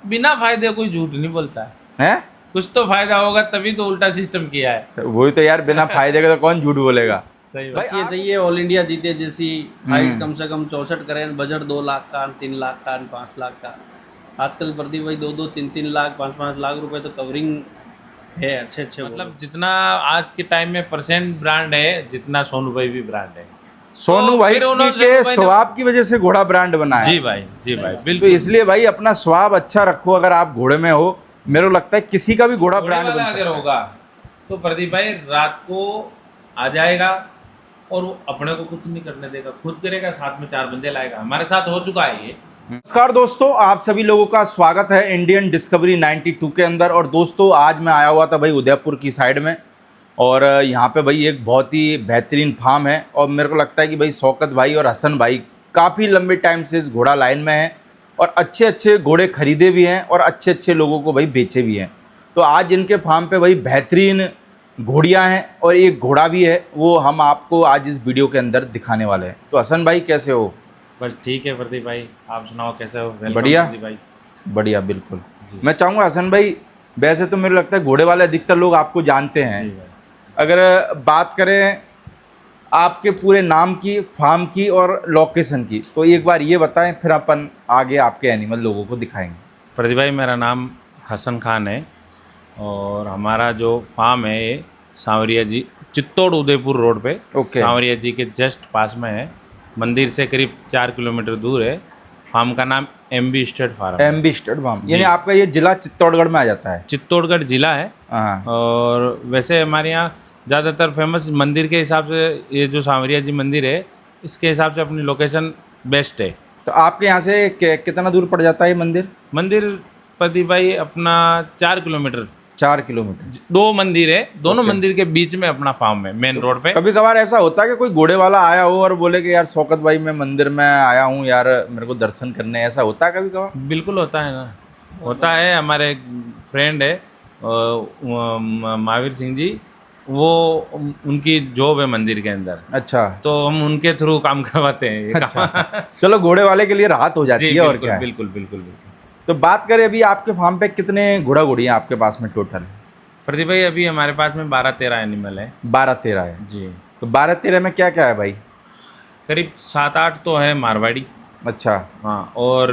बिना फायदे कोई झूठ नहीं बोलता है। हैं? कुछ तो फायदा होगा तभी तो उल्टा सिस्टम किया है। वही तो यार, बिना फायदे के तो कौन झूठ बोलेगा। सही बात। ये चाहिए ऑल इंडिया जीते जैसी हाइट कम से कम 64 करें, बजट 2 लाख का, 3 लाख का, 5 लाख का। आजकल प्रदीप भाई 2-2, 3-3 लाख, 5-5 लाख रुपए तो कवरिंग है अच्छे मतलब जितना आज के टाइम में परसेंट ब्रांड है, जितना सोनू भाई भी ब्रांड है। सोनू तो भाई फिर उन्होंने के सोनू भाई ने- स्वभाव की वजह से घोड़ा ब्रांड बना है। जी भाई तो बिल्कुल। इसलिए भाई अपना स्वभाव अच्छा रखो। अगर आप घोड़े में हो, मेरे को लगता है किसी का भी घोड़ा घोड़े ब्रांड वाला बन अगर सकता है। होगा तो प्रदीप भाई रात को आ जाएगा और वो अपने को कुछ नहीं करने देगा, खुद करेगा, साथ में 4 बंदे लाएगा। हमारे साथ हो चुका है ये। नमस्कार दोस्तों, आप सभी लोगों का स्वागत है इंडियन डिस्कवरी 92 के अंदर। और दोस्तों आज मैं आया हुआ था भाई उदयपुर की साइड में, और यहाँ पे भाई एक बहुत ही बेहतरीन फार्म है। और मेरे को लगता है कि भाई शौकत भाई और हसन भाई काफ़ी लंबे टाइम से इस घोड़ा लाइन में हैं और अच्छे अच्छे घोड़े खरीदे भी हैं और अच्छे अच्छे लोगों को भाई बेचे भी हैं। तो आज इनके फार्म पे भाई बेहतरीन घोड़ियाँ हैं और एक घोड़ा भी है, वो हम आपको आज इस वीडियो के अंदर दिखाने वाले हैं। तो हसन भाई कैसे हो? बस ठीक है प्रदीप भाई, आप सुनाओ कैसे हो? वेलकम बढ़िया। प्रदीप भाई। बढ़िया, बिल्कुल। जी। मैं चाहूँगा हसन भाई, वैसे तो मेरे लगता है घोड़े वाले अधिकतर लोग आपको जानते हैं। जी भाई। अगर बात करें आपके पूरे नाम की, फार्म की और लोकेशन की, तो एक बार ये बताएं, फिर अपन आगे आपके एनिमल लोगों को दिखाएंगे। प्रदीप भाई मेरा नाम हसन खान है और हमारा जो फार्म है ये सांवरिया जी, चित्तौड़ उदयपुर रोड पे, ओके। सांवरिया जी के जस्ट पास में है। मंदिर से करीब 4 किलोमीटर दूर है। फार्म का नाम एमबी स्टेट फार्म है। एमबी स्टेट फार्म, यानी आपका ये जिला चित्तौड़गढ़ में आ जाता है? चित्तौड़गढ़ जिला है। हाँ। और वैसे हमारे यहाँ ज़्यादातर फेमस मंदिर के हिसाब से ये जो सांवरिया जी मंदिर है, इसके हिसाब से अपनी लोकेशन बेस्ट है। तो आपके यहाँ से कितना दूर पड़ जाता है ये मंदिर? मंदिर प्रदीप भाई अपना 4 किलोमीटर, 4 किलोमीटर। 2 मंदिर है, दोनों ओके। मंदिर के बीच में अपना फार्म है, मेन रोड पे। कभी कभार ऐसा होता है कि कोई घोड़े वाला आया हो और बोले कि यार शौकत भाई मैं मंदिर में आया हूँ यार, मेरे को दर्शन करने, ऐसा होता है कभी कभार? बिल्कुल होता है ना, होता है। हमारे फ्रेंड है महावीर सिंह जी, वो उनकी जॉब है मंदिर के अंदर, अच्छा। तो हम उनके थ्रू काम करवाते हैं ये काम। चलो, घोड़े वाले के लिए राहत हो जाती जी है और बिल्कुल क्या है। बिल्कुल बिल्कुल बिल्कुल। तो बात करें अभी आपके फार्म पे कितने घोड़ा घोड़ियाँ आपके पास में टोटल? प्रदीप भाई अभी हमारे पास में 12-13 एनिमल है। 12-13 है। जी। तो 12-13 में क्या क्या है भाई? करीब 7-8 तो है मारवाड़ी। अच्छा। हाँ, और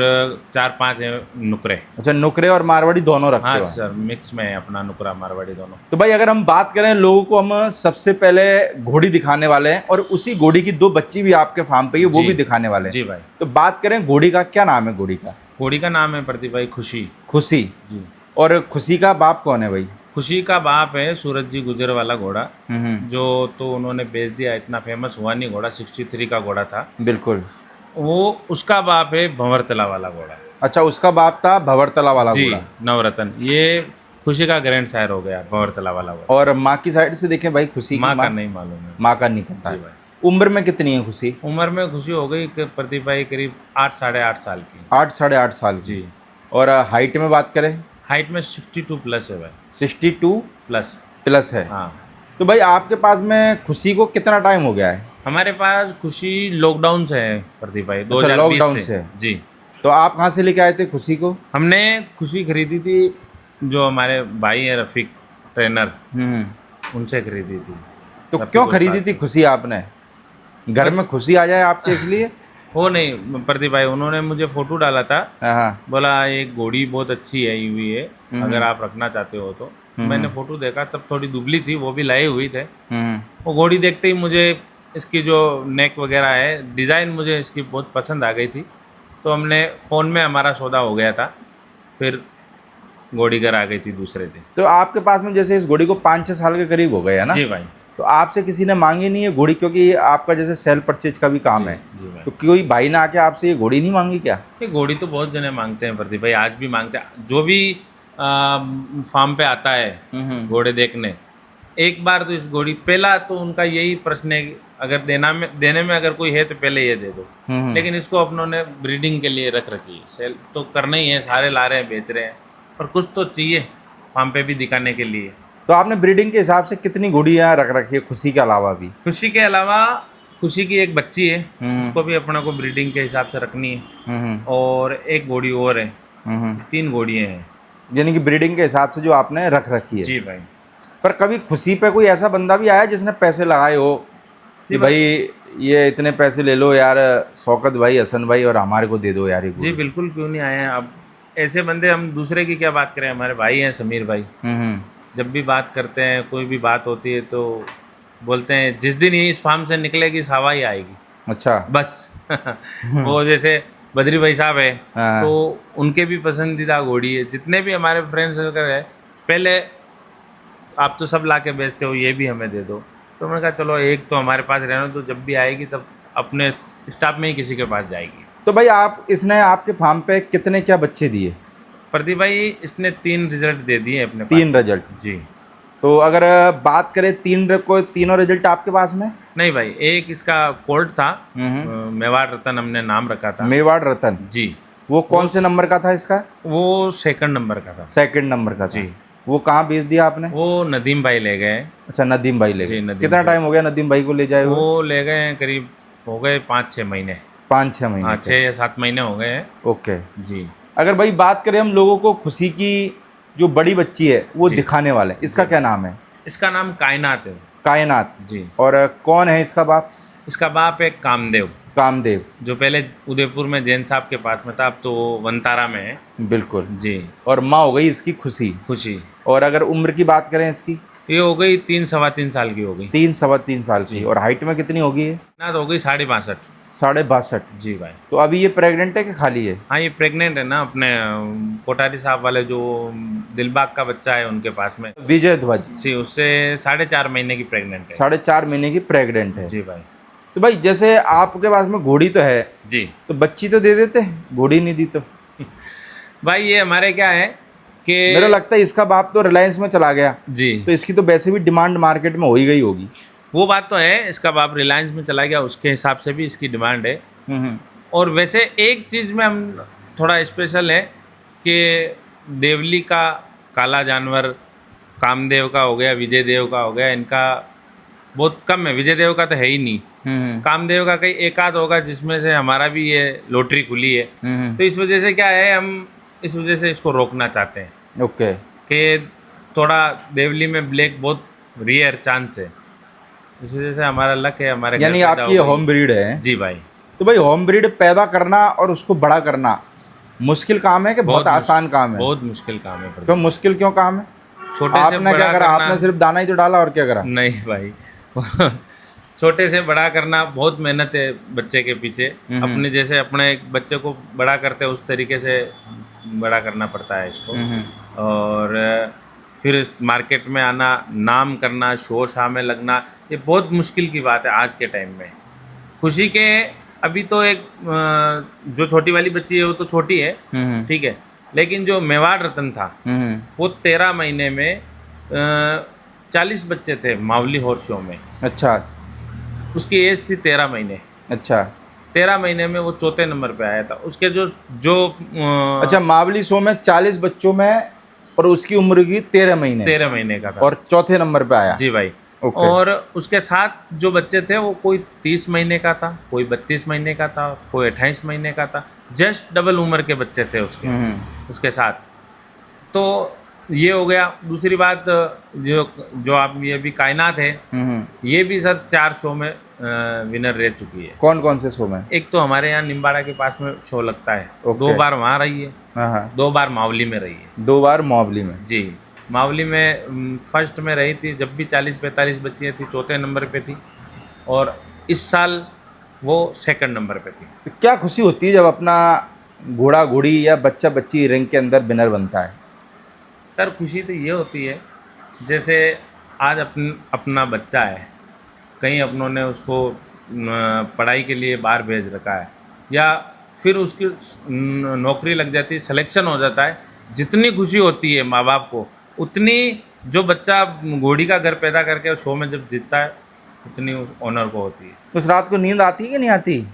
4-5 है नुकरे। अच्छा, नुकरे और मारवाड़ी दोनों रखते हाँ हो? सर, मिक्स में है अपना नुकरा मारवाड़ी दोनों। तो भाई अगर हम बात करें, लोगों को हम सबसे पहले घोड़ी दिखाने वाले हैं और उसी घोड़ी की 2 बच्ची भी आपके फार्म पे ही, वो जी। भी दिखाने वाले हैं। जी भाई। तो बात करें घोड़ी का, क्या नाम है घोड़ी का? घोड़ी का नाम है प्रदीप भाई खुशी। खुशी। जी। और खुशी का बाप कौन है भाई? खुशी का बाप है सूरज जी गुजर वाला घोड़ा, हम्म। जो तो उन्होंने बेच दिया, इतना फेमस हुआ नहीं घोड़ा, 63 का घोड़ा था बिल्कुल। वो। उसका बाप है भंवरतला वाला घोड़ा। अच्छा, उसका बाप था भंवरतला वाला जी, घोड़ा। नवरत्न। ये खुशी का ग्रैंड सायर हो गया भंवरतला वाला घोड़ा। और माँ की साइड से देखें भाई, खुशी की माँ का नहीं मालूम है। माँ का नहीं पता जी है। भाई। उम्र में कितनी है खुशी? उम्र में खुशी हो गई कि प्रदीप भाई करीब 8-8.5 साल की। 8-8.5 साल की। जी। और हाइट में बात करें? हाइट में 62 प्लस है भाई। 62 प्लस। प्लस है। हाँ। तो भाई आपके पास में खुशी को कितना टाइम हो गया है? हमारे पास खुशी लॉकडाउन से है प्रदीप भाई, 2020 लॉकडाउन से। से। जी। तो आप कहाँ से लेके आए थे खुशी को? हमने खुशी खरीदी थी, जो हमारे भाई है रफीक ट्रेनर, उनसे खरीदी थी। तो रफीक क्यों उस्ताद खरीदी थी से। खुशी आपने? घर में खुशी आ जाए आपके इसलिए? वो नहीं प्रदीप भाई, उन्होंने मुझे फोटो डाला था, हाँ। बोला एक घोड़ी बहुत अच्छी है, यूवी है, अगर आप रखना चाहते हो तो। मैंने फोटो देखा, तब थोड़ी दुबली थी, वो भी लाए हुई थे। वो घोड़ी देखते ही मुझे इसकी जो नेक वगैरह है, डिज़ाइन मुझे इसकी बहुत पसंद आ गई थी, तो हमने फ़ोन में हमारा सौदा हो गया था। फिर घोड़ी घर आ गई थी दूसरे दिन। तो आपके पास में जैसे इस घोड़ी को 5-6 साल के करीब हो गए है ना? जी भाई। तो आपसे किसी ने मांगी नहीं है घोड़ी, क्योंकि आपका जैसे सेल परचेज का भी काम है, जी भाई। तो कोई भाई ने आके आपसे ये घोड़ी नहीं मांगी क्या? ये घोड़ी तो बहुत जने मांगते हैं प्रदीप भाई, आज भी मांगते हैं। जो भी फार्म पे आता है घोड़े देखने, एक बार तो इस घोड़ी, पहला तो उनका यही प्रश्न है कि अगर देने में अगर कोई है तो पहले ये दे दो। लेकिन इसको अपनों ने ब्रीडिंग के लिए रख रखी है। सेल तो करना ही है, सारे ला रहे हैं, बेच रहे हैं, पर कुछ तो चाहिए फार्म पे भी दिखाने के लिए। तो आपने ब्रीडिंग के हिसाब से कितनी घोड़ियाँ रख रखी है खुशी के अलावा भी? खुशी के अलावा खुशी की एक बच्ची है, उसको भी अपने को ब्रीडिंग के हिसाब से रखनी है। और एक घोड़ी और है, 3 घोड़ियाँ हैं। यानी कि ब्रीडिंग के हिसाब से जो आपने रख रखी है। जी भाई। पर कभी खुशी पे कोई ऐसा बंदा भी आया जिसने पैसे लगाए हो कि भाई ये इतने पैसे ले लो यार शौकत भाई, हसन भाई, और हमारे को दे दो यार ये जी घोड़ी? बिल्कुल, क्यों नहीं आए हैं। अब ऐसे बंदे, हम दूसरे की क्या बात करें, हमारे भाई हैं समीर भाई। जब भी बात करते हैं, कोई भी बात होती है तो बोलते हैं जिस दिन ये इस फार्म से निकलेगी हवा ही आएगी। अच्छा। बस वो जैसे बद्री भाई साहब है, हाँ। तो उनके भी पसंदीदा घोड़ी है। जितने भी हमारे फ्रेंड्स सर्कल है, पहले आप तो सब ला के बेचते हो, ये भी हमें दे दो। तो मैंने कहा चलो एक तो हमारे पास रहना, तो जब भी आएगी तब अपने स्टाफ में ही किसी के पास जाएगी। तो भाई इसने आपके फार्म पे कितने क्या बच्चे दिए? प्रदीप भाई इसने 3 रिजल्ट दे दिए अपने 3 रिजल्ट? जी। तो अगर बात करें तीनों रिजल्ट आपके पास में? नहीं भाई, एक इसका कोल्ट था, मेवाड़ रतन हमने नाम रखा था। मेवाड़ रतन? जी। वो कौन से नंबर का था इसका? वो 2nd नंबर का था। 2nd नंबर का था। जी। वो कहाँ बेच दिया आपने? वो नदीम भाई ले गए। अच्छा, नदीम भाई ले जी, गए। नदीम कितना भाई। टाइम हो गया नदीम भाई को ले जाए हुए? वो ले गए हैं, करीब हो गए 5-6 महीने। 5-6 महीने? हाँ, 6 या 7 महीने हो गए हैं। ओके जी। अगर भाई बात करें हम लोगों को खुशी की जो बड़ी बच्ची है वो दिखाने वाले, इसका क्या नाम है? इसका नाम कायनात है। कायनात? जी। और कौन है इसका बाप? इसका बाप है कामदेव। कामदेव, जो पहले उदयपुर में जैन साहब के पास में था, अब तो वो वनतारा में है। बिल्कुल। जी। और माँ हो गई इसकी खुशी। खुशी। और अगर उम्र की बात करें इसकी? ये हो गई 3-3.25 साल की हो गई। 3-3.25 साल की। और हाइट में कितनी होगी ये? ना तो हो गई 62.5। 62.5? जी भाई। तो अभी ये प्रेग्नेंट है कि खाली है? हाँ, ये प्रेग्नेंट है ना, अपने कोठारी साहब वाले जो दिलबाग का बच्चा है उनके पास में, विजय ध्वज सी, उससे 4.5 महीने की प्रेग्नेंट है। 4.5 महीने की प्रेग्नेंट है। जी भाई। तो भाई जैसे आपके पास में घोड़ी तो है, जी। तो बच्ची तो दे देते, घोड़ी नहीं दी तो? भाई ये हमारे क्या है कि मेरा लगता है इसका बाप तो रिलायंस में चला गया, जी, तो इसकी तो वैसे भी डिमांड मार्केट में हो ही गई होगी। वो बात तो है, इसका बाप रिलायंस में चला गया, उसके हिसाब से भी इसकी डिमांड है। और वैसे एक चीज़ में हम थोड़ा स्पेशल है कि देवली का काला जानवर, कामदेव का हो गया, विजय देव का हो गया, इनका बहुत कम है। विजय देव का तो है ही नहीं। कामदेव का कहीं एक आध होगा जिसमें से हमारा भी ये लॉटरी खुली है। तो इस वजह से क्या है, हम इस वजह से इसको रोकना चाहते हैं। ओके। कि थोड़ा देवली में ब्लैक बहुत रेयर चांस है, इस वजह से हमारा लक है, हमारे यानी घर पैदा आपकी हो गई। होम ब्रीड है? जी भाई। तो भाई होम ब्रीड पैदा करना और उसको बड़ा करना मुश्किल काम है कि बहुत आसान काम है? बहुत मुश्किल काम है। क्यों मुश्किल क्यों काम है? छोटे से आपने बड़ा क्या करा? करना, आपने सिर्फ दाना ही तो डाला, और क्या करा? नहीं भाई छोटे से बड़ा करना बहुत मेहनत है बच्चे के पीछे। अपने जैसे अपने एक बच्चे को बड़ा करते हैं उस तरीके से बड़ा करना पड़ता है इसको। और फिर इस मार्केट में आना, नाम करना, शो शाह में लगना, ये बहुत मुश्किल की बात है आज के टाइम में। खुशी के अभी तो एक जो छोटी वाली बच्ची है वो तो छोटी है, ठीक है, लेकिन जो मेवाड़ रतन था वो 13 महीने में 40 बच्चे थे मावली हॉर्स शो में। अच्छा। उसकी एज थी 13 महीने। अच्छा। 13 महीने में वो 4थे नंबर पे आया था। उसके जो जो अच्छा, मावली शो में 40 बच्चों में, और उसकी उम्र की 13 महीने? 13 महीने का था, और 4थे नंबर पे आया? जी भाई। ओके। और उसके साथ जो बच्चे थे वो कोई 30 महीने का था, कोई 32 महीने का था, कोई 28 महीने का था। जस्ट डबल उम्र के बच्चे थे उसके साथ। तो ये हो गया। दूसरी बात, जो आप ये भी कायनात है, ये भी सर 4 शो में विनर रह चुकी है। कौन कौन से शो में? एक तो हमारे यहाँ निम्बाड़ा के पास में शो लगता है, ओके। 2 बार वहाँ रही है, हाँ। 2 बार मावली में रही है। 2 बार मावली में? जी। मावली में फर्स्ट में रही थी, जब भी 40-45 बच्चियाँ थी, 4थे नंबर पे थी। और इस साल वो 2nd नंबर पे थी। तो क्या खुशी होती है जब अपना घोड़ा घोड़ी या बच्चा बच्ची रैंक के अंदर विनर बनता है? सर खुशी तो ये होती है, जैसे आज अपना बच्चा है, कहीं अपनों ने उसको पढ़ाई के लिए बाहर भेज रखा है, या फिर उसकी नौकरी लग जाती है, सिलेक्शन हो जाता है, जितनी खुशी होती है माँ बाप को, उतनी जो बच्चा घोड़ी का घर पैदा करके शो में जब जीतता है, उतनी उस ऑनर को होती है। उस रात को नींद आती है कि नहीं आती?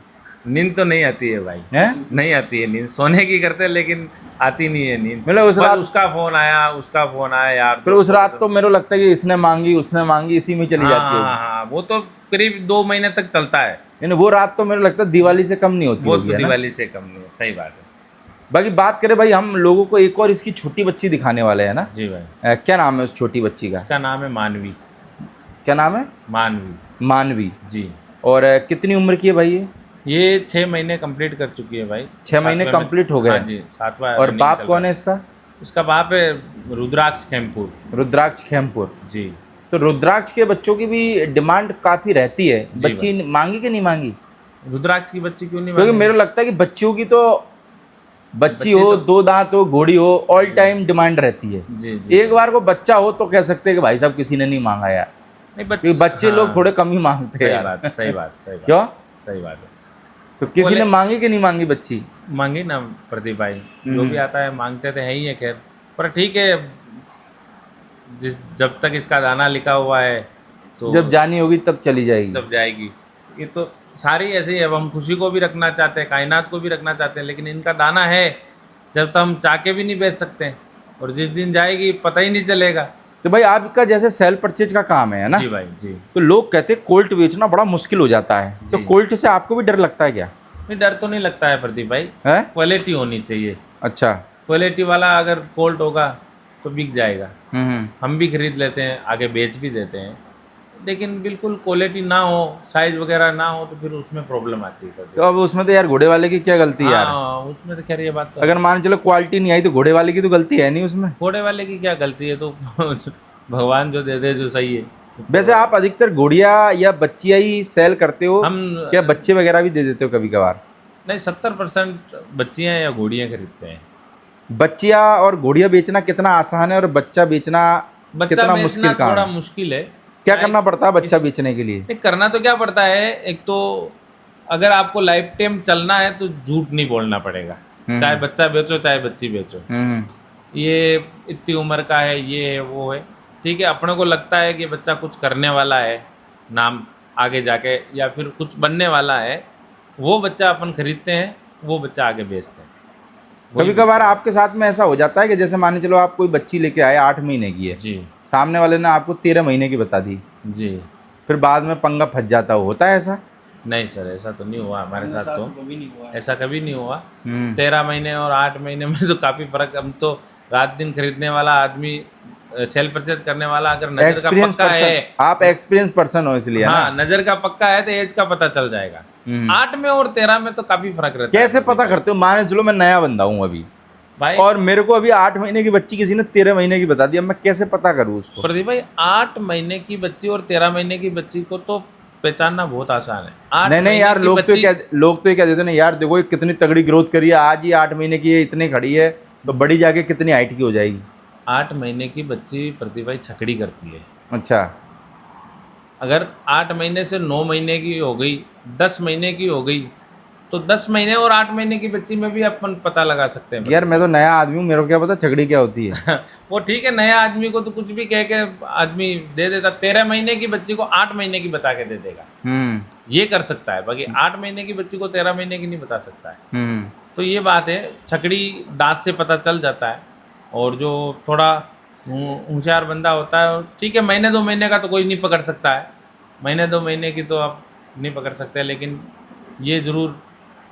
नींद तो नहीं आती है भाई, है? नहीं आती है नींद, सोने की करते हैं लेकिन आती नहीं है नींद। मतलब उस रात उसका फोन आया यार, फिर उस रात तो मेरे को लगता है कि इसने मांगी उसने मांगी, इसी में चली जाती है। हाँ, वो तो करीब 2 महीने तक चलता है। यानी वो रात तो मेरे को लगता है दिवाली से कम नहीं होती वो होगी, तो है ना? दिवाली से कम नहीं है, सही बात है। बाकी बात करें भाई, हम लोगों को एक और इसकी छोटी बच्ची दिखाने वाले हैं ना। जी भाई, क्या नाम है उस छोटी बच्ची का? इसका नाम है मानवी। क्या नाम है? मानवी। मानवी। जी। और कितनी उम्र की है भाई ये 6 महीने कंप्लीट कर चुकी है भाई। 6 महीने कंप्लीट हो गए? हाँ जी, 7वां। और बाप कौन है इसका? इसका बाप है रुद्राक्ष खेमपुर। रुद्राक्ष खेमपुर। जी। तो रुद्राक्ष के बच्चों की भी डिमांड काफी रहती है, जी बच्ची मांगी कि नहीं मांगी? रुद्राक्ष की बच्ची क्यों नहीं क्योंकि मांगी? मेरे लगता है कि बच्चियों की तो बच्ची हो, तो- 2 दांत हो, घोड़ी हो, ऑल टाइम डिमांड रहती है। जी जी। एक बार को बच्चा हो तो कह सकते हैं कि भाई साहब किसी ने नहीं मांगा यार, नहीं क्योंकि बच्चे लोग थोड़े कम ही मांगते हैं सही यार। बात, सही बात, सही बात। क्यों? सही बात है। तो किसी ने मांगी कि नहीं मांगी बच्ची? मांगी ना प्रदीप भाई, जो भी आता है मांगते तो है ही है। खैर, पर ठीक है, जब तक इसका दाना लिखा हुआ है तो जब जानी होगी तब चली जाएगी। सब जाएगी। ये तो सारी ऐसे ही है। अब हम खुशी को भी रखना चाहते हैं, कायनात को भी रखना चाहते हैं, लेकिन इनका दाना है, जब तक हम चाह के भी नहीं बेच सकते, और जिस दिन जाएगी पता ही नहीं चलेगा। तो भाई आपका जैसे सेल परचेज का काम है ना? जी भाई जी। तो लोग कहते हैं कोल्ट बेचना बड़ा मुश्किल हो जाता है, तो जी। कोल्ट से आपको भी डर लगता है क्या? नहीं, डर तो नहीं लगता है प्रदीप भाई, है? क्वालिटी होनी चाहिए। अच्छा। क्वालिटी वाला अगर कोल्ट होगा तो बिक जाएगा। हम्म। हम भी खरीद लेते हैं, आगे बेच भी देते हैं, लेकिन बिल्कुल क्वालिटी ना हो, साइज वगैरह ना हो, तो फिर उसमें प्रॉब्लम आती है। तो अब उसमें तो यार घोड़े वाले की क्या गलती है यार? हाँ, उसमें तो खैर ये बात तो अगर मान चलो क्वालिटी नहीं आई तो घोड़े वाले की तो गलती है नहीं उसमें। घोड़े वाले की क्या गलती है, तो भगवान जो दे दे जो सही है। वैसे आप अधिकतर घोड़िया या बच्चियाँ ही सेल करते हो, हम क्या बच्चे वगैरह भी दे देते हो कभी कभार? नहीं, 70% बच्चियाँ या घोड़ियाँ खरीदते हैं। बच्चियाँ और घोड़िया बेचना कितना आसान है और बच्चा बेचना बच्चा कितना बेचना मुश्किल काम थोड़ा है? मुश्किल है। क्या करना पड़ता है बच्चा बेचने के लिए? नहीं, करना तो क्या पड़ता है, एक तो अगर आपको लाइफ टाइम चलना है तो झूठ नहीं बोलना पड़ेगा। चाहे बच्चा बेचो चाहे बच्ची बेचो, ये इतनी उम्र का है, ये है वो है, ठीक है। अपने को लगता है कि बच्चा कुछ करने वाला है, नाम आगे जाके, या फिर कुछ बनने वाला है, वो बच्चा अपन खरीदते हैं, वो बच्चा आगे बेचते हैं। कभी कभार आपके साथ में ऐसा हो जाता है कि जैसे मान चलो आप कोई बच्ची लेके आए 8 महीने की है, जी सामने वाले ने आपको 13 महीने की बता दी, जी। फिर बाद में पंगा फंस जाता होता है ऐसा? नहीं सर, ऐसा तो नहीं हुआ हमारे साथ, तो कभी नहीं हुआ। ऐसा कभी नहीं हुआ। हम्म। 13 महीने और 8 महीने में तो काफ़ी फर्क। हम तो रात दिन खरीदने वाला आदमी, सेल परचेज करने वाला, अगर नजर का एक्सपीरियंस पक्का है, पर्सन, आप एक्सपीरियंस पर्सन हो इसलिए ना? हाँ, नजर का पक्का है तो एज का पता चल जाएगा। 8 में और 13 में तो काफी फर्क रहता है। कैसे पता करते हो? मान चलो मैं नया बंदा हूँ अभी, भाई और मेरे को अभी 8 महीने की बच्ची किसी ने 13 महीने की बता दिया, मैं कैसे पता करूँ उसको? प्रदीप भाई, 8 महीने की बच्ची और 13 महीने की बच्ची को तो पहचानना बहुत आसान है। 8 नहीं महीने यार, की लोग तो बच्ची- क्या देते हैं यार, देखो ये कितनी तगड़ी ग्रोथ करी है, आज ही 8 महीने की है, इतने खड़ी है, तो बड़ी जाके कितनी हाइट की हो जाएगी? 8 महीने की बच्ची प्रदीप भाई छकड़ी करती है। अच्छा। अगर 8 महीने से 9 महीने की हो गई, 10 महीने की हो गई, तो 10 महीने और 8 महीने की बच्ची में भी अपन पता लगा सकते हैं। यार मैं तो नया आदमी हूँ, मेरे को क्या पता छकड़ी क्या होती है? वो ठीक है, नया आदमी को तो कुछ भी कह के आदमी दे देता। 13 महीने की बच्ची को 8 महीने की बता के दे देगा, ये कर सकता है। बाकी 8 महीने की बच्ची को 13 महीने की नहीं बता सकता है। तो ये बात है, छकड़ी दांत से पता चल जाता है। और जो थोड़ा होशियार बंदा होता है, ठीक है, महीने 2 महीने का तो कोई नहीं पकड़ सकता है, महीने 2 महीने की तो आप नहीं पकड़ सकते, लेकिन ये जरूर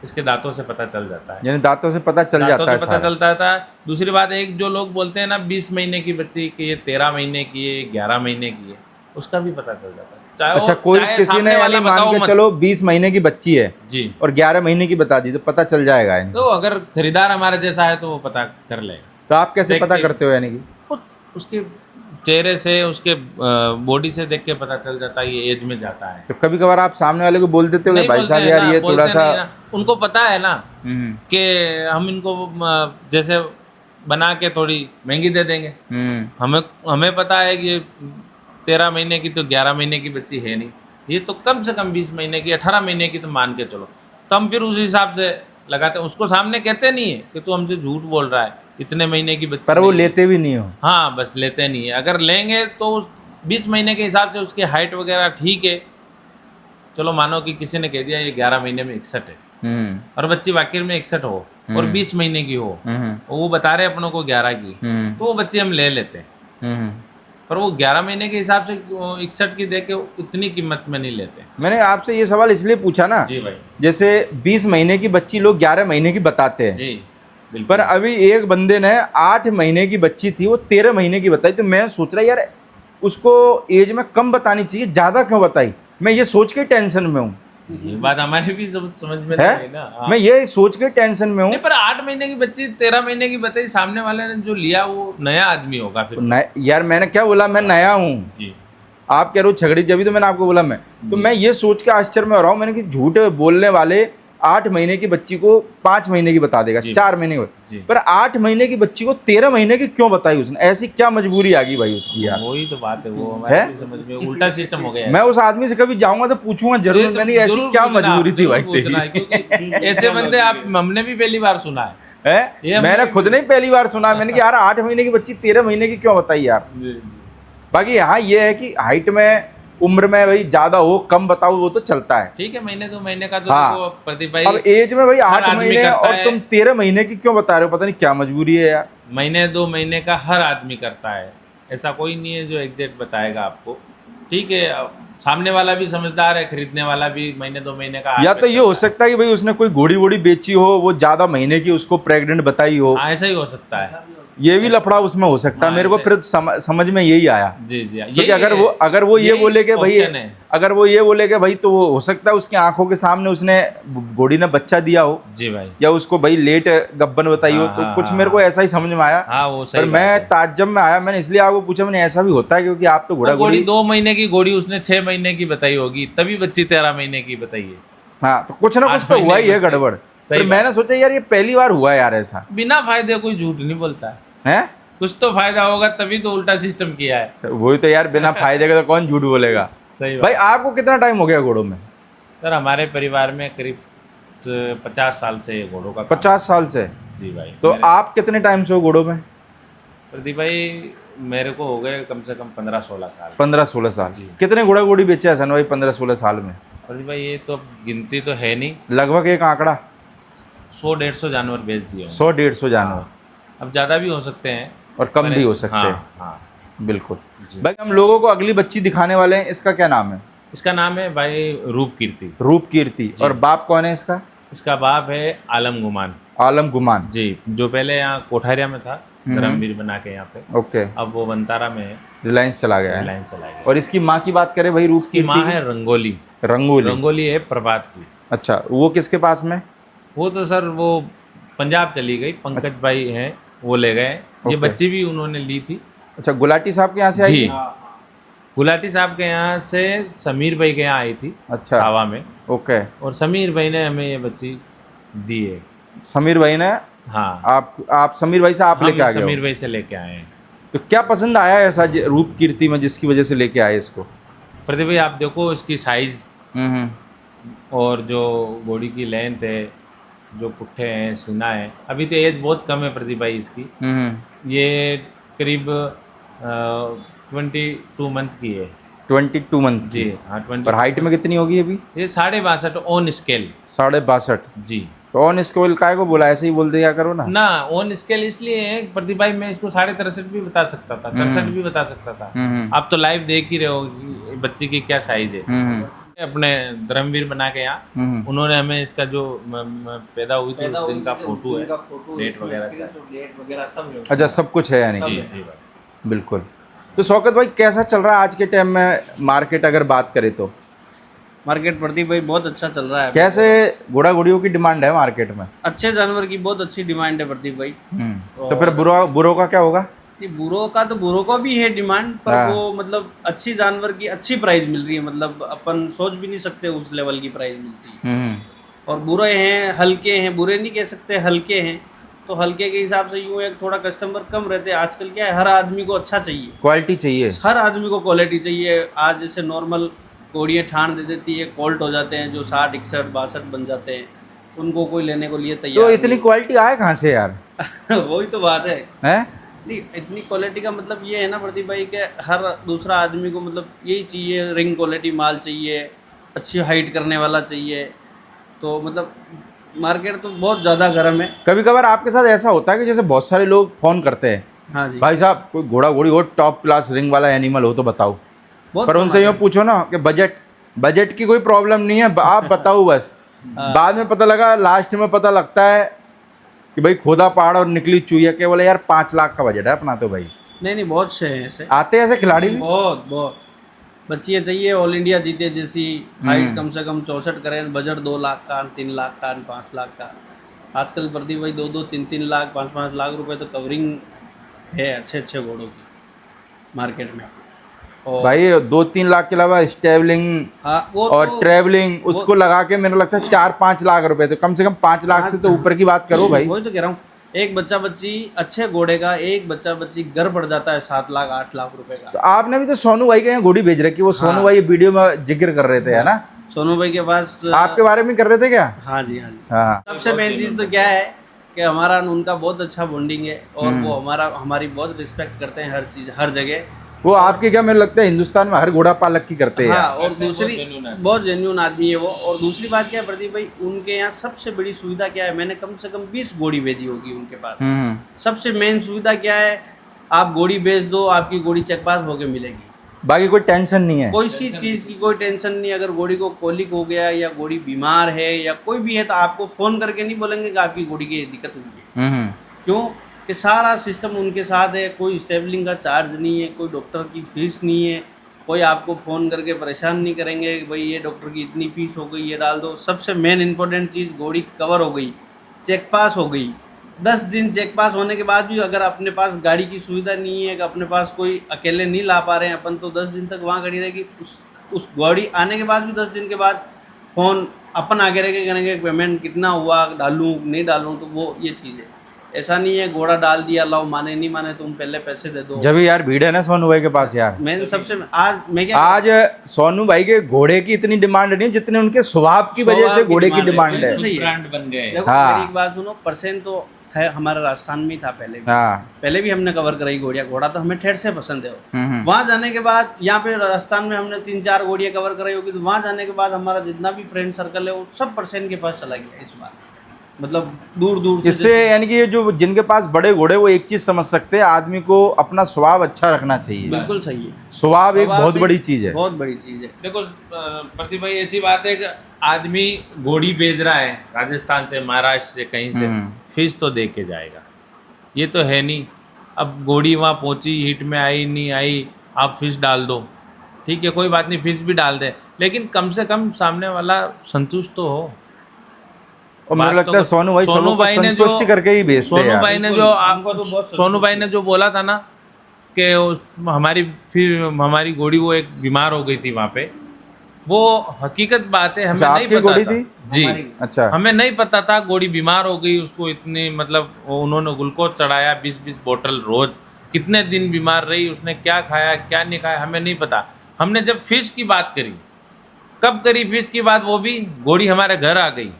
इसके दांतों से पता चल जाता है। यानी दांतों से पता चल दांतों जाता है से पता सारा। चलता था। दूसरी बात, एक जो लोग बोलते हैं ना 20 महीने की बच्ची की, ये 13 महीने की है, 11 महीने की है, उसका भी पता चल जाता है। चाहे अच्छा, वो- कोई चाहे किसी सामने ने वाला यानी मान बताओ के मत। चलो 20 महीने की बच्ची है जी, और 11 महीने की बता दी, तो पता चल जाएगा यानी। तो अगर खरीदार हमारे जैसा है तो वो पता कर लेगा। तो आप कैसे देख पता के- करते हो यानी कि? उसके चेहरे से, उसके बॉडी से देख के पता चल जाता है ये एज में जाता है। तो कभी कभार आप सामने वाले को बोल देते हो कि नहीं भाई बोलते साहब हैं यार ना, ये बोलते थोड़ा सा नहीं ना। उनको पता है ना हम्म, कि हम इनको जैसे बना के थोड़ी महंगी दे देंगे। हमें पता है कि 13 महीने की तो 11 महीने की बच्ची है नहीं, ये तो कम से कम 20 महीने की, 18 महीने की तो मान के चलो। तो हम फिर उस हिसाब से लगाते हैं। उसको सामने कहते नहीं है कि तू हमसे झूठ बोल रहा है, इतने महीने की बच्ची पर वो नहीं है। लेते भी नहीं हो। हाँ, बस लेते नहीं है। अगर लेंगे तो उस 20 महीने के हिसाब से उसकी हाइट वगैरह ठीक है, चलो मानो कि किसी ने कह दिया ये 11 महीने में 61 है, और बच्ची वाकई में 61 हो और 20 महीने की हो, वो बता रहे अपनों को 11 की, तो वो बच्ची हम ले लेते हैं। पर वो 11 महीने के हिसाब से 61 की दे के इतनी कीमत में नहीं लेते। मैंने आपसे ये सवाल इसलिए पूछा ना, जी भाई। जैसे 20 महीने की बच्ची लोग 11 महीने की बताते हैं, जी, बिल्कुल। पर अभी एक बंदे ने 8 महीने की बच्ची थी, वो 13 महीने की बताई, तो मैं सोच रहा यार उसको एज में कम बतानी चाहिए, ज़्यादा क्यों बताई। मैं ये सोच के टेंशन में हूँ। ये बात हमारे भी समझ में नहीं आई है ना। हाँ। मैं ये सोच के टेंशन में हूँ। नहीं, पर 8 महीने की बच्ची 13 महीने की बताई, सामने वाले ने जो लिया वो नया आदमी होगा फिर तो। यार मैंने क्या बोला, मैं नया हूँ, जी आप कह रहे हो झगड़ी, जब तो मैंने आपको बोला मैं, तो मैं ये सोच के आश्चर्य में हो रहा हूँ मैंने कि झूठ बोलने वाले 8 महीने की बच्ची को 5 महीने की बता देगा, जी। 4 महीने जी। की, पर 8 महीने की बच्ची को 13 महीने की क्यों बताई उसने? ऐसी क्या मजबूरी आ गई भाई उसकी यार? वही तो बात है, वो हमारे है? भी समझ में उल्टा सिस्टम हो गया है। मैं उस आदमी से कभी जाऊंगा तो पूछूंगा ये जरूर, तो मैंने ऐसी जरूर क्या पूछना, मजबूरी थी जरूर भाई पूछना है, तेरी? क्योंकि ऐसे बंदे आप हमने भी पहली बार सुना है। ये है हमने मैंने भी- खुद नहीं पहली बार सुना, मैंने कि यार 8 महीने की बच्ची 13 महीने की क्यों बताई यार? बाकी यहाँ ये है कि हाइट में, उम्र में भाई ज्यादा हो कम बताओ वो तो चलता है। ठीक है, महीने 2 महीने का तो हाँ। देखो प्रदीप भाई, अब एज में भाई 8 आदमी महीने करता और है। तुम 13 महीने की क्यों बता रहे हो? पता नहीं क्या मजबूरी है यार। महीने 2 महीने का हर आदमी करता है, ऐसा कोई नहीं है जो एग्जैक्ट बताएगा आपको। ठीक है, अब सामने वाला भी समझदार है, खरीदने वाला भी महीने 2 महीने का या तो ये हो सकता है कि भाई उसने कोई घोड़ी वोड़ी बेची हो, वो ज्यादा महीने की उसको प्रेग्नेंट बताई हो, हाँ, ऐसा ही हो सकता है। ये भी लफड़ा उसमें हो सकता है। हाँ, मेरे को ऐसे- फिर समझ में यही आया। जी जी, क्योंकि अगर वो ये यही बोले कि भाई, option है। अगर वो ये बोले कि भाई, तो वो हो सकता है उसकी आंखों के सामने उसने घोड़ी ने बच्चा दिया हो, जी भाई, या उसको भाई लेट गब्बन बताई हो, हाँ, तो हाँ, कुछ हाँ, मेरे को ऐसा ही समझ में आया। हाँ वो सही पर बात मैं है। ताज्जुब में आया, मैंने इसलिए आपको पूछा, मैंने ऐसा भी होता है क्योंकि आप तो घोड़ा घोड़ी घोड़ी। 2 महीने की घोड़ी उसने 6 महीने की बताई होगी, तभी बच्ची 13 महीने की बताई है। हाँ, तो कुछ ना कुछ 8 तो हुआ ही महीने है बच्चे। गड़बड़। सही पर बात। मैंने सोचा यार ये पहली बार हुआ है यार ऐसा। बिना फायदे कोई झूठ नहीं बोलता है, है कुछ तो फायदा होगा तभी तो उल्टा सिस्टम किया है। वही तो यार, बिना फायदे का तो कौन झूठ बोलेगा। सही भाई बात। आपको कितना टाइम हो गया घोड़ों में? सर हमारे परिवार में करीब 50 साल से ये घोड़ों का काम 50 साल से? है। जी भाई। तो मेरे- आप कितने टाइम से हो घोड़ों में? प्रदीप भाई मेरे को हो गए कम से कम 15-16 साल। 15-16 साल। जी। कितने घोड़ा घोड़ी बेचे हसन भाई 15-16 साल में? प्रदीप भाई ये तो अब गिनती तो है नहीं, लगभग एक आंकड़ा 100-150 जानवर बेच दिए होंगे। 100-150 जानवर, अब ज़्यादा भी हो सकते हैं और कम भी हो सकते हाँ, हैं। हाँ। बिल्कुल। जी। भाई हम लोगों को अगली बच्ची दिखाने वाले हैं, इसका क्या नाम है? इसका नाम है भाई रूप कीर्ति। रूप कीर्ति। और बाप कौन है इसका? इसका बाप है आलम गुमान। आलम गुमान। जी, जो पहले यहाँ कोठारिया में था, धर्मवीर बना के यहाँ पे, ओके, अब वो बनतारा में है, रिलायंस चला गया है। लाइन चला गया। और इसकी माँ की बात करें भाई, रूप इसकी माँ कीर्ति है रंगोली। रंगोली। रंगोली है प्रभात की। अच्छा, वो किसके पास में? वो तो सर वो पंजाब चली गई, पंकज भाई हैं वो ले गए। ये ओके। बच्ची भी उन्होंने ली थी। अच्छा, गुलाटी साहब के यहाँ से आई जी, थी? गुलाटी साहब के यहाँ से समीर भाई के यहाँ आई थी, अच्छा, सावा में। ओके। और समीर भाई ने हमें ये बच्ची दी है। समीर भाई ने, हाँ, आप समीर भाई से आप लेके आ हम गए समीर हो। भाई से लेके आए हैं। तो क्या पसंद आया ऐसा रूप कीर्ति में जिसकी वजह से लेके आए इसको? प्रदीप भाई आप देखो इसकी साइज हम्म। और जो बॉडी की लेंथ है, जो पुट्ठे हैं, सीना है। अभी तो एज बहुत कम है प्रदीप भाई इसकी, ये करीब 22 मंथ की है। 22 मंथ जी की। हाँ, 20। और हाइट में कितनी होगी अभी? ये 62.5 ऑन स्केल। 62.5। जी तो ऑन स्केल काय को बोला, ऐसे ही बोल दिया करो ना। ना, ऑन स्केल इसलिए है प्रदीप भाई, मैं इसको 63.5 भी बता सकता था, 63 भी बता सकता था। आप तो लाइव देख ही रहे हो कि बच्ची की क्या साइज है। अपने धर्मवीर बना के यहाँ उन्होंने हमें इसका जो पैदा हुई थी उस दिन का फोटो है, डेट वगैरह से। डेट वगैरह सब अच्छा, सब कुछ है यानी? जी जी भाई। बिल्कुल। तो शौकत भाई कैसा चल रहा है आज के टाइम में मार्केट, अगर बात करें तो? मार्केट प्रदीप भाई बहुत अच्छा चल रहा है। कैसे घोड़ा घोड़ियों की डिमांड है मार्केट में? अच्छे जानवर की बहुत अच्छी डिमांड है प्रदीप भाई। तो फिर बुरों का क्या होगा? नहीं, बुरों का भी है डिमांड, पर हाँ। वो मतलब अच्छी जानवर की अच्छी प्राइस मिल रही है, मतलब अपन सोच भी नहीं सकते उस लेवल की प्राइस मिलती है। और बुरे हैं, हल्के हैं, बुरे नहीं कह सकते, हल्के हैं। तो हल्के के हिसाब से यूँ एक थोड़ा कस्टमर कम रहते हैं। आजकल क्या है, हर आदमी को अच्छा चाहिए, क्वालिटी चाहिए, हर आदमी को क्वालिटी चाहिए। आज जैसे नॉर्मल घोड़ियाँ ठाण दे देती है, कोल्ट हो जाते हैं जो 60, 61, 62 बन जाते हैं, उनको कोई लेने को लिए तैयार तो इतनी क्वालिटी आए कहाँ से यार? नहीं। वही तो बात है। हैं? नहीं, इतनी क्वालिटी का मतलब ये है ना प्रदीप भाई के हर दूसरा आदमी को मतलब यही चाहिए, रिंग क्वालिटी माल चाहिए, अच्छी हाइट करने वाला चाहिए। तो मतलब मार्केट तो बहुत ज़्यादा गर्म है। कभी कभार आपके साथ ऐसा होता है कि जैसे बहुत सारे लोग फोन करते हैं, हाँ जी, भाई साहब कोई घोड़ा घोड़ी हो, टॉप क्लास रिंग वाला एनिमल हो तो बताओ। बहुत पर उनसे यूँ पूछो ना कि बजट की कोई प्रॉब्लम नहीं है, आप बताओ बस। बाद में पता लगा, लास्ट में पता लगता है कि भाई खोदा पहाड़ और निकली चुईया, के बोले यार 5 लाख का बजट है अपना तो भाई। नहीं बहुत से हैं ऐसे, आते हैं ऐसे खिलाड़ी भी? बहुत बहुत बच्चियाँ चाहिए ऑल इंडिया जीते जैसी, हाइट कम से कम 64 करें, बजट 2 लाख का, 3 लाख का, 5 लाख का। आजकल प्रदीप भाई 2-2, 3-3 लाख, 5-5 लाख रुपए तो कवरिंग है अच्छे अच्छे घोड़ों की मार्केट में। और भाई 2-3 लाख के अलावा स्टेबलिंग हाँ वो और तो ट्रेवलिंग उसको लगा के मेरे लगता है 4-5 लाख रुपए, तो कम से कम 5 लाख से तो ऊपर की बात करो भाई। वही तो कह रहा हूँ, एक बच्चा बच्ची अच्छे घोड़े का, एक बच्चा बच्ची घर पड़ जाता है 7 लाख 8 लाख रुपए का। तो आपने भी तो सोनू भाई के यहाँ घोड़ी भेज रखी, वो सोनू भाई वीडियो में जिक्र कर रहे थे है ना, सोनू भाई के पास आपके बारे में कर रहे थे क्या? हाँ जी हाँ जी। हाँ सबसे मेन चीज़ तो क्या है कि हमारा उनका बहुत अच्छा बॉन्डिंग है, और वो हमारी बहुत रिस्पेक्ट करते हैं हर चीज़ हर जगह। वो आपके क्या, मेरे लगता है हिंदुस्तान में हर घोड़ा पालक की करते हैं। हाँ, और दूसरी बहुत जेन्युइन आदमी है वो। और दूसरी बात क्या है प्रदीप भाई, उनके यहाँ सबसे बड़ी सुविधा क्या है, मैंने कम से कम 20 घोड़ी भेजी होगी उनके पास। सबसे मेन सुविधा क्या है, आप घोड़ी बेच दो, आपकी घोड़ी चेक पास होके मिलेगी, बाकी कोई टेंशन नहीं है, कोई सी चीज़ की कोई टेंशन नहीं। अगर घोड़ी को कोलिक हो गया या घोड़ी बीमार है या कोई भी है, तो आपको फ़ोन करके नहीं बोलेंगे कि आपकी घोड़ी की दिक्कत हुई है। क्यों कि सारा सिस्टम उनके साथ है, कोई स्टेबलिंग का चार्ज नहीं है, कोई डॉक्टर की फीस नहीं है, कोई आपको फ़ोन करके परेशान नहीं करेंगे कि भाई ये डॉक्टर की इतनी फीस हो गई, ये डाल दो। सबसे मेन इंपॉर्टेंट चीज़, घोड़ी कवर हो गई, चेक पास हो गई। 10 दिन चेक पास होने के बाद भी अगर अपने पास गाड़ी की सुविधा नहीं है, कि अपने पास कोई अकेले नहीं ला पा रहे हैं अपन, तो 10 दिन तक वहाँ खड़ी रहेगी। उस गाड़ी आने के बाद भी 10 दिन के बाद फ़ोन अपन आगे रह के करेंगे पेमेंट कितना हुआ, डालूँ नहीं डालूँ, तो वो ये चीज़ है। ऐसा नहीं है घोड़ा डाल दिया लाओ, माने नहीं माने तुम पहले पैसे दे दो। जब यार भीड़ है ना सोनू भाई के पास यार। मैं सबसे मैं क्या आज सोनू भाई के घोड़े की इतनी डिमांड नहीं जितने उनके स्वभाव की वजह से घोड़े की डिमांड है। ब्रांड बन गए। देखो हाँ। मेरी एक बात सुनो, परसेंट तो था हमारा राजस्थान में ही था पहले भी। हाँ पहले भी हमने कवर कराई घोड़िया, घोड़ा तो हमें ठेठ से पसंद है। वहाँ जाने के बाद यहाँ पे राजस्थान में हमने 3-4 घोड़ियाँ कवर कराई होगी, तो वहाँ जाने के बाद हमारा जितना भी फ्रेंड सर्कल है वो सब परसेंट के पास चला गया इस बार, मतलब दूर दूर से। इससे यानी कि जो जिनके पास बड़े घोड़े वो एक चीज समझ सकते हैं, आदमी को अपना स्वभाव अच्छा रखना चाहिए। बिल्कुल सही है, स्वभाव एक बहुत से बड़ी चीज है, बहुत बड़ी चीज है। देखो प्रदीप भाई, ऐसी बात है कि आदमी घोड़ी बेच रहा है राजस्थान से, महाराष्ट्र से, कहीं से, फीस तो दे के जाएगा, ये तो है नहीं। अब घोड़ी वहाँ पहुँची, हिट में आई नहीं आई, आप फीस डाल दो, ठीक है कोई बात नहीं, फीस भी डाल दे, लेकिन कम से कम सामने वाला संतुष्ट तो हो। और मुझे लगता है सोनू भाई सबको संतुष्ट करके ही भेजते हैं। सोनू भाई ने जो सोनू भाई ने जो बोला था ना कि हमारी घोड़ी वो एक बीमार हो गई थी वहाँ पे, वो हकीकत बात है। हमें नहीं पता घोड़ी था थी जी, अच्छा हमें नहीं पता था घोड़ी बीमार हो गई, उसको इतनी मतलब उन्होंने ग्लूकोज चढ़ाया 20-20 बोतल रोज, कितने दिन बीमार रही, उसने क्या खाया क्या नहीं खाया हमें नहीं पता। हमने जब फिश की बात करी, कब करी फिश की बात, वो भी घोड़ी हमारे घर आ गई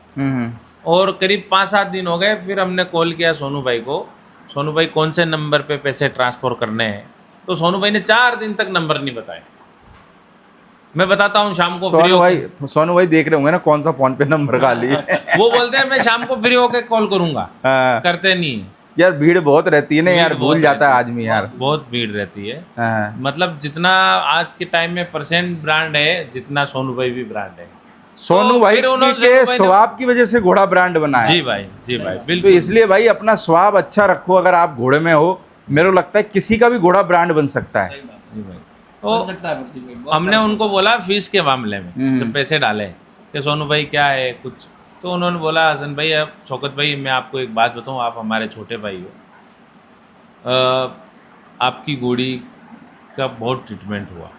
और करीब 5-7 दिन हो गए। फिर हमने कॉल किया सोनू भाई को, सोनू भाई कौन से नंबर पे पैसे ट्रांसफ़र करने हैं, तो सोनू भाई ने 4 दिन तक नंबर नहीं बताए। मैं बताता हूँ शाम को फ्री होकर। सोनू भाई देख रहे होंगे ना कौन सा फोन पे नंबर खाली है। वो बोलते हैं मैं शाम को फ्री होकर कॉल करूँगा, हाँ। करते नहीं यार भीड़ बहुत रहती है ना यार, भूल जाता है आदमी यार, बहुत भीड़ रहती है। हाँ। मतलब जितना आज के टाइम में परसेंट ब्रांड है, जितना सोनू भाई भी ब्रांड है। सोनू तो भाई फिर उन्होंने के स्वभाव की वजह से घोड़ा ब्रांड बना है। जी भाई तो बिल्कुल। इसलिए भाई अपना स्वभाव अच्छा रखो, अगर आप घोड़े में हो, मेरे को लगता है किसी का भी घोड़ा ब्रांड बन सकता है। जी भाई, तो हमने उनको बोला फीस के मामले में जब पैसे डाले कि सोनू भाई क्या है कुछ, तो उन्होंने बोला हसन भाई, अब शौकत भाई मैं आपको एक बात बताऊँ, आप हमारे छोटे भाई हो, आपकी घोड़ी का बहुत ट्रीटमेंट हुआ,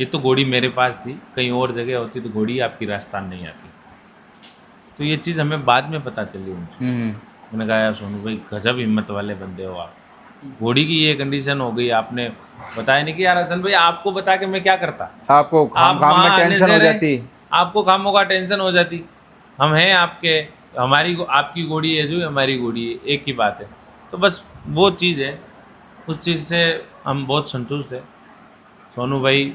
ये तो घोड़ी मेरे पास थी, कहीं और जगह होती तो घोड़ी आपकी राजस्थान नहीं आती। तो ये चीज़ हमें बाद में पता चली उनसे। मैंने कहा यार सोनू भाई गजब हिम्मत वाले बंदे हो आप, घोड़ी की ये कंडीशन हो गई, आपने बताया नहीं कि यार हसन भाई आपको बता के मैं क्या करता, आपको काम में टेंशन हो जाती, आपको कामों का टेंशन हो जाती, हम हैं आपके, आपकी घोड़ी है जो हमारी घोड़ी है, एक ही बात है। तो बस वो चीज़ है, उस चीज़ से हम बहुत संतुष्ट है। सोनू भाई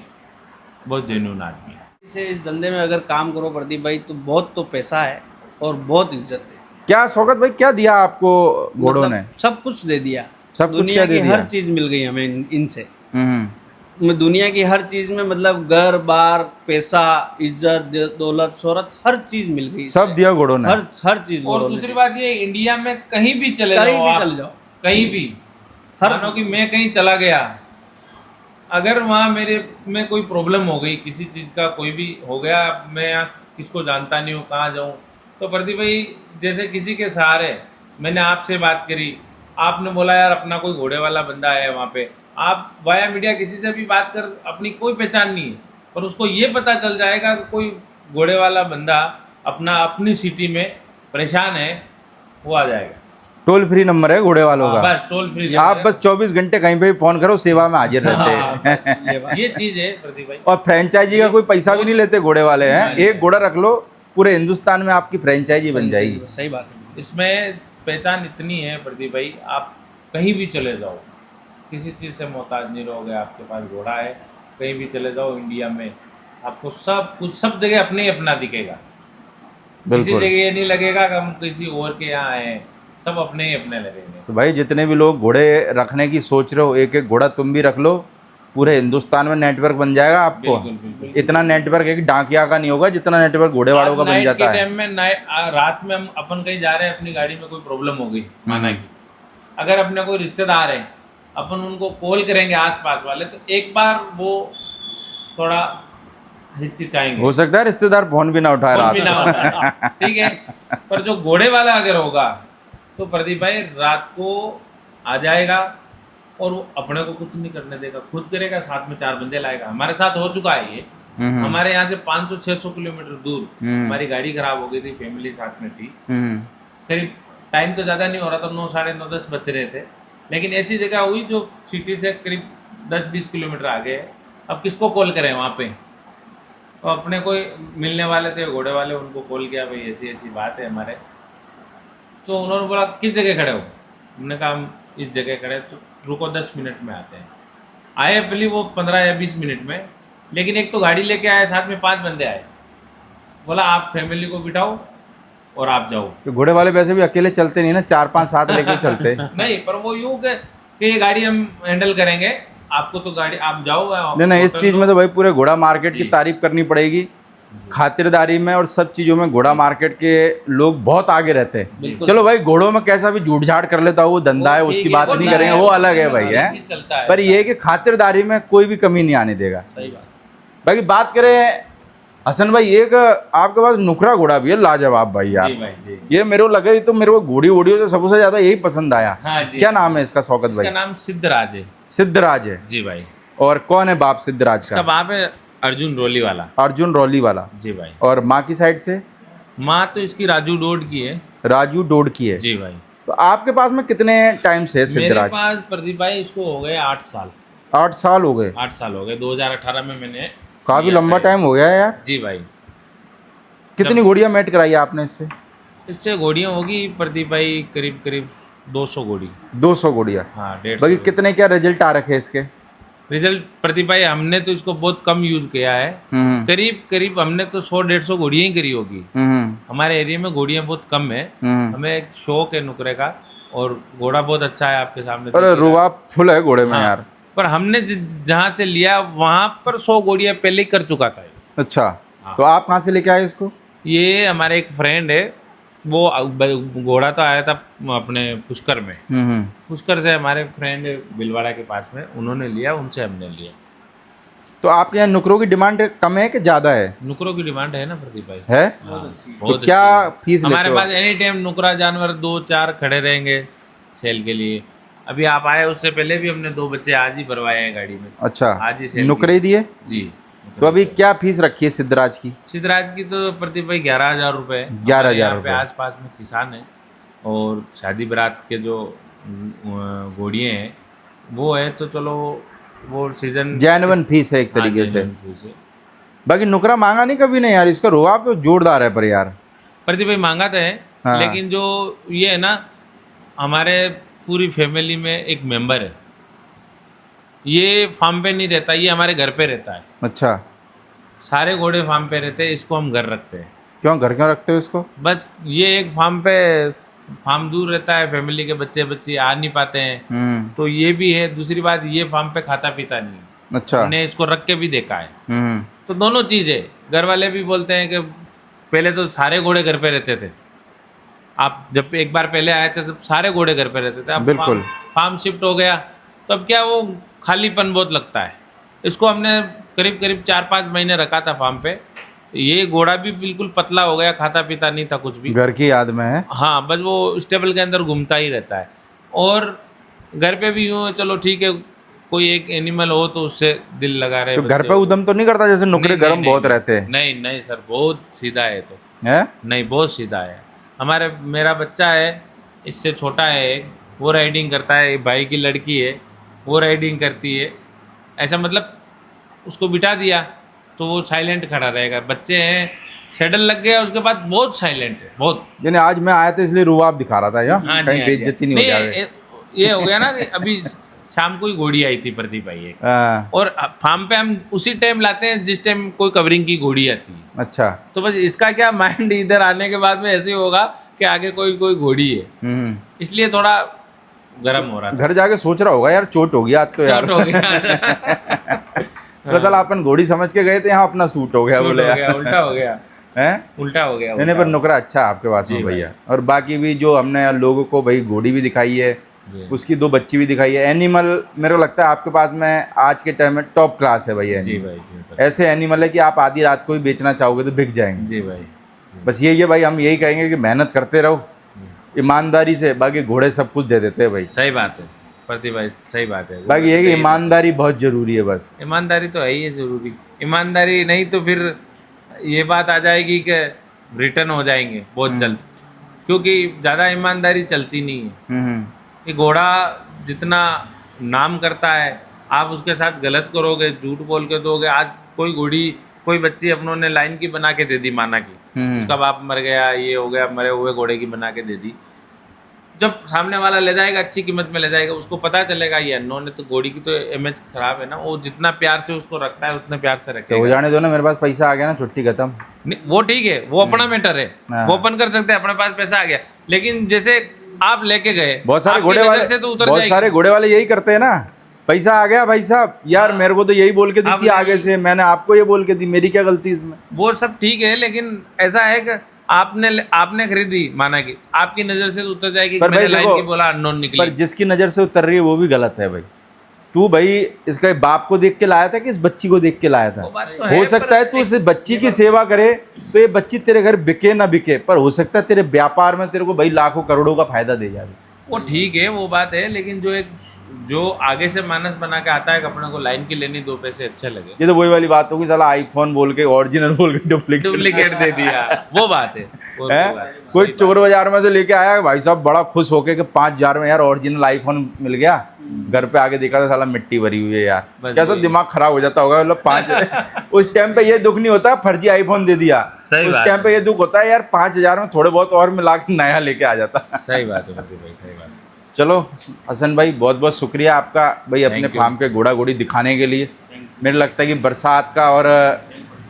बहुत जेन्युइन आदमी है। इस धंधे में अगर काम करो प्रदीप भाई तो बहुत तो पैसा है और बहुत इज्जत है। क्या शौकत भाई क्या दिया आपको घोड़ों ने? सब कुछ दे दिया, सब कुछ दुनिया क्या दे की दिया? हर चीज़ मिल गई हमें इनसे। में दुनिया की हर चीज में मतलब घर बार पैसा इज्जत दौलत शोहरत हर चीज मिल गई इससे। सब दिया घोड़ों ने। हर चीज और घोड़ों ने दूसरी बात ये, इंडिया में कहीं भी चले कहीं जाओ भी आप, चले जाओ। कहीं भी मानो कि मैं कहीं चला गया, अगर वहाँ मेरे में कोई प्रॉब्लम हो गई, किसी चीज़ का कोई भी हो गया, मैं यहाँ किसको जानता नहीं हूँ, कहाँ जाऊँ, तो प्रदीप भाई जैसे किसी के सहारे मैंने आपसे बात करी, आपने बोला यार अपना कोई घोड़े वाला बंदा है वहाँ पे, आप वाया मीडिया किसी से भी बात कर, अपनी कोई पहचान नहीं है, पर उसको ये पता चल जाएगा कि कोई घोड़े वाला बंदा अपनी सिटी में परेशान है, वो आ जाएगा। टोल फ्री नंबर है घोड़े वालों का, बस टोल फ्री। आप बस 24 घंटे कहीं पे भी फोन करो, सेवा में हाजिर रहते हैं। ये चीज है प्रदीप भाई। और फ्रेंचाइजी का कोई पैसा भी नहीं लेते घोड़े वाले हैं, एक घोड़ा रख लो पूरे हिंदुस्तान में आपकी फ्रेंचाइजी बन जाएगी। सही बात है। इसमें पहचान इतनी है प्रदीप भाई, आप कहीं भी चले जाओ, किसी चीज़ से मोहताज नहीं रहोगे, आपके पास घोड़ा है, कहीं भी चले जाओ इंडिया में, आपको सब कुछ सब जगह अपने ही अपना दिखेगा। किसी जगह ये नहीं लगेगा कि हम किसी और के यहाँ आए हैं, सब अपने ही अपने लगेंगे। तो भाई जितने भी लोग घोड़े रखने की सोच रहे हो, एक एक घोड़ा तुम भी रख लो, पूरे हिंदुस्तान में नेटवर्क बन जाएगा आपको। बिल्कुल बिल्कुल। इतना नेटवर्क एक डाकिया का नहीं होगा जितना नेटवर्क घोड़े वालों का बन नाइट जाता के है। टाइम में रात में हम अपन कहीं जा रहे हैं, अपनी गाड़ी में कोई प्रॉब्लम हो गई, माना कि अगर अपने कोई रिश्तेदार है, अपन उनको कॉल करेंगे आसपास वाले, तो एक बार वो थोड़ा हिचकिचाएंगे, हो सकता है रिश्तेदार फोन भी ना उठाए फोन रात भी ना को। होता, ठीक है। पर जो घोड़े वाला अगर होगा तो प्रदीप भाई रात को आ जाएगा और वो अपने को कुछ नहीं करने देगा, खुद करेगा, साथ में 4 बंदे लाएगा। हमारे साथ हो चुका है ये। हमारे यहाँ से 500-600 किलोमीटर दूर हमारी गाड़ी खराब हो गई थी, फैमिली साथ में थी, करीब टाइम तो ज़्यादा नहीं हो रहा था, 9, साढ़े 9, 10 बज रहे थे, लेकिन ऐसी जगह हुई जो सिटी से करीब 10-20 किलोमीटर आगे है। अब किसको कॉल करें वहाँ पे, तो अपने कोई मिलने वाले थे घोड़े वाले, उनको कॉल किया, भाई ऐसी ऐसी बात है हमारे, तो उन्होंने बोला किस जगह खड़े हो, हमने कहा हम इस जगह खड़े, तो रुको 10 मिनट में आते हैं। आए पहले वो 15 या 20 मिनट में, लेकिन एक तो गाड़ी लेके आए, साथ में 5 बंदे आए, बोला आप फैमिली को बिठाओ और आप जाओ। तो घोड़े वाले वैसे भी अकेले चलते नहीं ना, 4-5 साथ लेके चलते। नहीं, पर वो यूं कि ये गाड़ी हम हैंडल करेंगे, आपको तो गाड़ी आप जाओ। नहीं, इस चीज में तो भाई पूरे घोड़ा मार्केट की तारीफ करनी पड़ेगी। खातिरदारी में और सब चीजों में घोड़ा मार्केट के लोग बहुत आगे रहते हैं। चलो भाई, घोड़ों में कैसा भी झूठ झाड़ कर लेता हो, वो धंधा है, उसकी बात नहीं करेंगे, वो अलग है भाई, है। चलता है, पर ये है कि खातिरदारी में कोई भी कमी नहीं आने देगा। सही बात। बाकी बात करें हसन भाई, एक आपके पास नुकरा घोड़ा भी है, लाजवाब भाई यार। जी भाई जी। ये मेरे को लगे तो मेरे को घोड़ी वोड़ियों से सबसे ज्यादा यही पसंद आया। हाँ जी। क्या नाम है इसका शौकत इसका भाई? नाम सिद्धराज है। सिद्धराज है। जी भाई। और कौन है बाप सिद्धराज इसका का? बाप है अर्जुन रोली वाला। अर्जुन रौली वाला। जी भाई। और माँ की साइड से? माँ तो इसकी राजू डोड की है। राजू डोड की है। जी भाई। तो आपके पास में कितने टाइम से है मेरे सिद्धराज? पास प्रदीप भाई इसको हो गए 8 साल। 8 साल हो गए? 8 साल हो गए, 2018 में मैंने काफी लिया लंबा था। टाइम हो गया है यार। जी भाई। कितनी घोड़ियां मेट कराई आपने इससे? इससे घोड़ियाँ होगी प्रदीप भाई करीब करीब 200 घोड़ी। 200 घोड़ियां। हाँ, 150। बाकी कितने क्या रिजल्ट आ रखे इसके? रिजल्ट प्रदीप भाई हमने तो इसको बहुत कम यूज किया है, करीब करीब हमने तो 100-150 घोड़ियाँ ही करी होगी। हमारे एरिया में घोड़ियाँ बहुत कम है। हमें एक शौक है नुकरे का, और घोड़ा बहुत अच्छा है आपके सामने। अरे रुबाब फुल है घोड़े में यार। पर हमने जहाँ से लिया वहाँ पर 100 घोड़ियाँ पहले ही कर चुका था। अच्छा, तो आप कहाँ से लेके आए इसको? ये हमारे एक फ्रेंड है, वो घोड़ा तो आया था अपने पुष्कर में। पुष्कर से हमारे फ्रेंड बिलवाड़ा के पास में, उन्होंने लिया, उनसे हमने लिया। तो आपके यहाँ नुकरों की डिमांड कम है कि ज़्यादा है? नुकरों की डिमांड है ना प्रदीप भाई। है? हाँ, तो बहुत क्या अच्छी। फीस लेते हमारे हो? पास एनी टाइम नुकरा जानवर 2-4 खड़े रहेंगे सेल के लिए। अभी आप आए उससे पहले भी हमने 2 बच्चे आज ही भरवाए हैं गाड़ी में। अच्छा, आज ही सेल नुकरे दिए? जी। तो अभी क्या फीस रखी है सिद्धराज की? सिद्धराज की तो प्रदीप भाई 11,000 रुपये है। 11,000 रुपये। आस पास में किसान है और शादी बारात के जो घोड़ियाँ हैं वो है, तो चलो वो सीजन जैनवन फीस है एक तरीके से। बाकी नुकरा मांगा नहीं कभी? नहीं यार, इसका रुबाब तो जोरदार है पर यार। प्रदीप भाई मांगा तो है। हाँ। लेकिन जो ये है ना, हमारे पूरी फैमिली में एक मेंबर है, ये फार्म पे नहीं रहता, ये हमारे घर पे रहता है। अच्छा, सारे घोड़े फार्म पे रहते हैं, इसको हम घर रखते हैं। क्यों घर क्यों रखते हो इसको? बस ये एक फार्म दूर रहता है, फैमिली के बच्चे आ नहीं पाते हैं, तो ये भी है। दूसरी बात, ये फार्म पे खाता पीता नहीं है। अच्छा। हमने इसको रख के भी देखा है। हम्म। तो दोनों चीज़ें, घर वाले भी बोलते हैं कि पहले तो सारे घोड़े घर पे रहते थे, आप जब एक बार पहले आए थे तब सारे घोड़े घर पे रहते थे, अब बिल्कुल। फार्म शिफ्ट हो गया तो अब क्या वो खालीपन बहुत लगता है। इसको हमने करीब करीब 4-5 महीने रखा था फार्म पे। ये घोड़ा भी बिल्कुल पतला हो गया, खाता पीता नहीं था कुछ भी। घर की याद में है। हाँ, बस वो स्टेबल के अंदर घूमता ही रहता है। और घर पे भी यूँ चलो ठीक है, कोई एक एनिमल हो तो उससे दिल लगा रहे तो घर बच्चे पे हो। उदम तो नहीं करता जैसे नुकरे नहीं, गर्म नहीं, बहुत नहीं, रहते हैं? नहीं नहीं सर, बहुत सीधा है तो। है? नहीं, बहुत सीधा है। मेरा बच्चा है, इससे छोटा है एक, वो राइडिंग करता है, भाई की लड़की है वो राइडिंग करती है। ऐसा मतलब उसको बिठा दिया तो वो साइलेंट खड़ा रहेगा। बच्चे हैं, सेडल लग गया उसके बाद बहुत साइलेंट है, बहुत। यानी आज मैं आया था इसलिए रुआब दिखा रहा था, यहाँ हाँ जी, कहीं हाँ जी। बेइज्जती नहीं हो जाए। ये हो गया ना कि अभी शाम को ही घोड़ी आई थी प्रदीप भाई एक, हाँ, और फार्म पे हम उसी टाइम लाते हैं जिस टाइम कोई कवरिंग की घोड़ी आती है। अच्छा। तो बस इसका क्या माइंड इधर आने के बाद में ऐसे ही होगा कि आगे कोई कोई घोड़ी है, हम्म। इसलिए थोड़ा गर्म हो रहा था। घर जाके सोच रहा होगा यार चोट हो गया आज तो यार। चोट हो गया। दरअसल अपन घोड़ी समझ के गए थे, यहाँ अपना सूट हो गया चोट बोले हो यार। गया, उल्टा हो गया, हैं? उल्टा हो गया। नहीं पर नुकरा अच्छा है आपके पास में जी भैया। और बाकी भी जो हमने लोगों को भाई घोड़ी भी दिखाई है, जी। उसकी 2 बच्ची भी दिखाई है। एनिमल मेरे को लगता है आपके पास में आज के टाइम में टॉप क्लास है भैया। जी भाई, जी भाई, ऐसे एनिमल है कि आप आधी रात को भी बेचना चाहोगे तो बिक जाएंगे। जी भाई। बस यही है भाई, हम यही कहेंगे कि मेहनत करते रहो ईमानदारी से, बाकी घोड़े सब कुछ दे देते हैं भाई। सही बात है प्रदीप भाई, सही बात है। बाकी ये है कि ईमानदारी बहुत जरूरी है बस। ईमानदारी तो है ही है जरूरी। ईमानदारी नहीं तो फिर ये बात आ जाएगी कि रिटर्न हो जाएंगे बहुत जल्द, क्योंकि ज़्यादा ईमानदारी चलती नहीं है। हम्म। ये घोड़ा जितना नाम करता है, आप उसके साथ गलत करोगे, झूठ बोल के दोगे। आज कोई घोड़ी, कोई बच्ची अपनों ने लाइन की बना के दे दी, माना कि उसका बाप मर गया, ये हो गया, मरे हुए घोड़े की बना के दे दी। जब सामने वाला ले जाएगा, अच्छी कीमत में ले जाएगा, उसको पता चलेगा ये अननोन है, तो घोड़ी की तो इमेज खराब है ना। वो जितना प्यार से उसको रखता है उतने प्यार से तो हो रखेगा। जाने दो ना, मेरे पास पैसा आ गया ना, छुट्टी खत्म। नहीं, वो ठीक है, वो अपना मैटर है, हाँ। वो अपन कर सकते हैं, अपने पास पैसा आ गया। लेकिन जैसे आप लेके गए, बहुत सारे आपकी घोड़े नज़र वाले से तो उतर बहुत जाएगी। सारे घोड़े वाले यही करते हैं ना, पैसा आ गया भाई साहब यार, मेरे को तो यही बोल के दी अब थी आगे से, मैंने आपको ये बोल के दी, मेरी क्या गलती इसमें? वो सब ठीक है, लेकिन ऐसा है कि आपने खरीदी, माना कि आपकी नजर से तो उतर जाएगी। पर मैंने भाई लाइन देखो, की बोला, अननोन पर निकली। जिसकी नज़र से उतर रही है वो भी गलत है भाई। तू भाई इसके बाप को देख के लाया था कि इस बच्ची को देख के लाया था? वो बात तो हो है, सकता पर है तू इस बच्ची की सेवा करे तो ये बच्ची तेरे घर बिके ना बिके, पर हो सकता है तेरे व्यापार में तेरे को भाई लाखों करोड़ों का फायदा दे जाए। वो ठीक है, वो बात है, लेकिन जो आगे से मानस बना के आता है कपड़े को लाइन की लेनी, 2 पैसे अच्छे लगे, ये तो वही वाली बात होगी, साला आईफोन बोल के ओरिजिनल बोल के डुप्लीकेट दे दिया, वो बात है। वो है? बात है। कोई चोर बाजार में से लेके आया भाई साहब, बड़ा खुश होके कि 5,000 में यार ओरिजिनल आईफोन मिल गया। घर पे आके देखा था साला मिट्टी भरी हुई है यार। बस कैसा वही। दिमाग खराब हो जाता होगा, मतलब 5 उस टाइम पे ये दुख नहीं होता फर्जी आईफोन दे दिया, सही उस बात टाइम पे ये दुख होता है यार 5,000 में थोड़े बहुत और मिला के नया लेके आ जाता। सही बात है भाई, सही बात है। चलो हसन भाई, बहुत बहुत शुक्रिया आपका भाई, अपने Thank you. फार्म के घोड़ा घोड़ी दिखाने के लिए। मेरे लगता है कि बरसात का और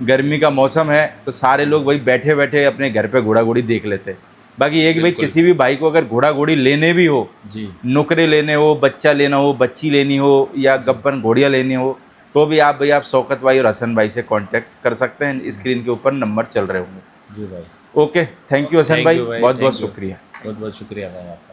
गर्मी का मौसम है तो सारे लोग भाई बैठे बैठे अपने घर पे घोड़ा घोड़ी देख लेते। बाकी ये कि भाई बिल्कुल। किसी भी भाई को अगर घोड़ा घोड़ी लेने भी हो, जी, नुकरे लेने हो, बच्चा लेना हो, बच्ची लेनी हो या गब्बन घोड़ियाँ लेनी हो, तो भी आप शौकत भाई और हसन भाई से कांटेक्ट कर सकते हैं। स्क्रीन के ऊपर नंबर चल रहे होंगे। जी भाई। Okay, thank you Hasan Thank भाई, you भाई, बहुत बहुत thank you. शुक्रिया। बहुत बहुत शुक्रिया भाई आपका।